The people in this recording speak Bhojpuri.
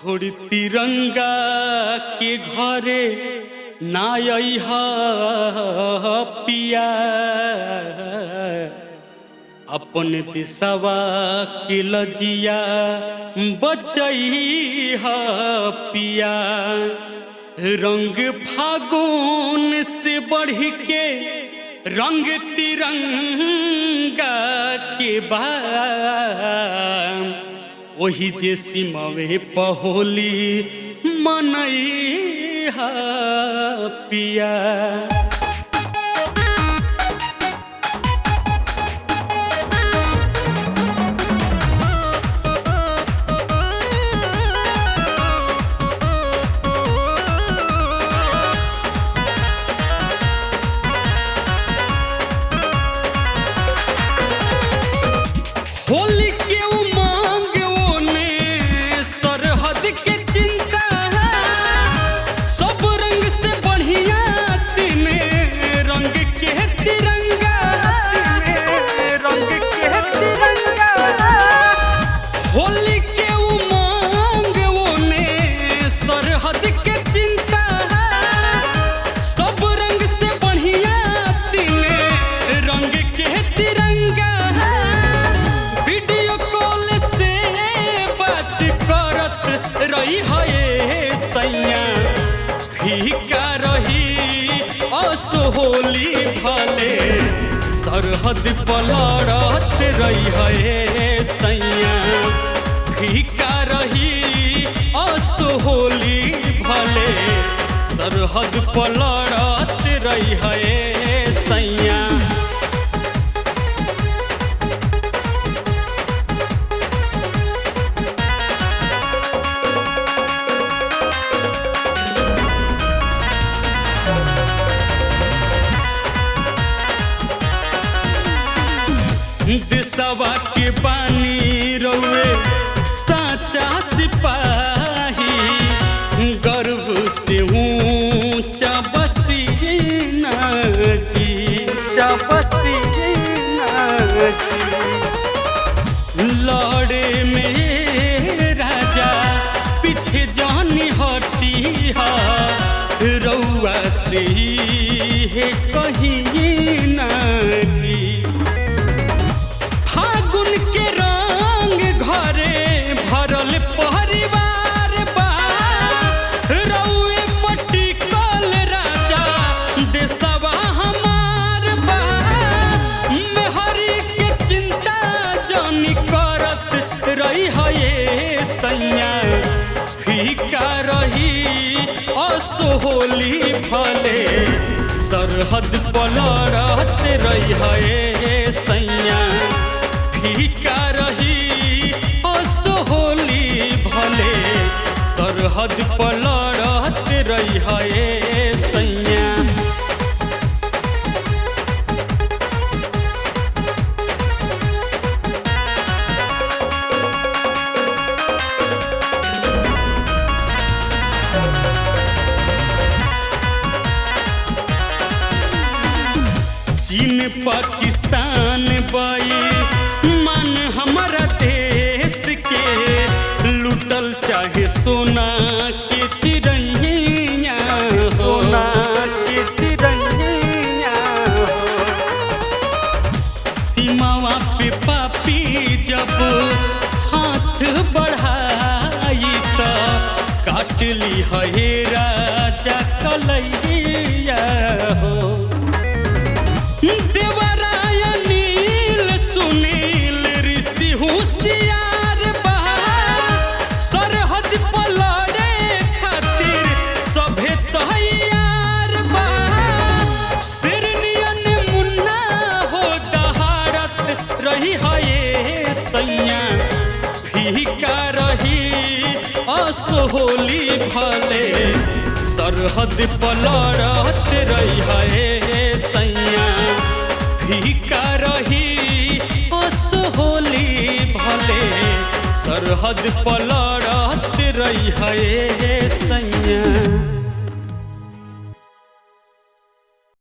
छोड़ तिरंगा के घरे ना अइहा पिया, अपन देशवा के लजिया बचइहा पिया। रंग फागुन से बढ़ के रंग तिरंगा के बा, वही जे सीमावे पहोली मनइहा पिया। होली के उमंग ओने सरहद के चिंता है, सब रंग से बढ़िया तिने रंग के तिरंगा, रंग के तिरंगा। होली के उमंग ओने सरहद के चिंता है, सब रंग से बढ़िया तिने रंग के तिरंगा। रही है सैया फीका रही असहोली भले, सरहद पलड़त रही है सैया फीका रही असहोली भले, सरहद पलड़त रही है सैया। देशवा के बानी रउए साचा सिपाही, गर्व से ऊंचा बसीना जी, बसीना जी। लड़े में राजा पीछे जानी हटी हा, रउआ से ही है कहीं ना जी। परिवार बा रउए पटिकल राजा देशवा हमार बा, मेहरी के चिंता जानी करत रही है सैया फीका रही असहोली भले, सरहद पलड़त रही है सैया फीका रही भले, सरहद पलड़त रही है सैया। चीन पाकिस्तान बाई मन हमारा देश के, लुटल चाहे सोना के चिड़ैया, सोना के चिड़ैया। सीमावा पे पापी जब हाथ बढ़ाई त काट ली है राजा कलैया हो। देवराय नील सुनील ऋषि होशियार बा, सरहद पलड़े खातिर सभे तैयार बा। सिरनियन मुन्ना हो दहाड़त रही है सैया फीका रही असहोली भले, सरहद पलड़त रही है सैया फीका रही असहोली भले, सरहद पलड़त रही है सैया।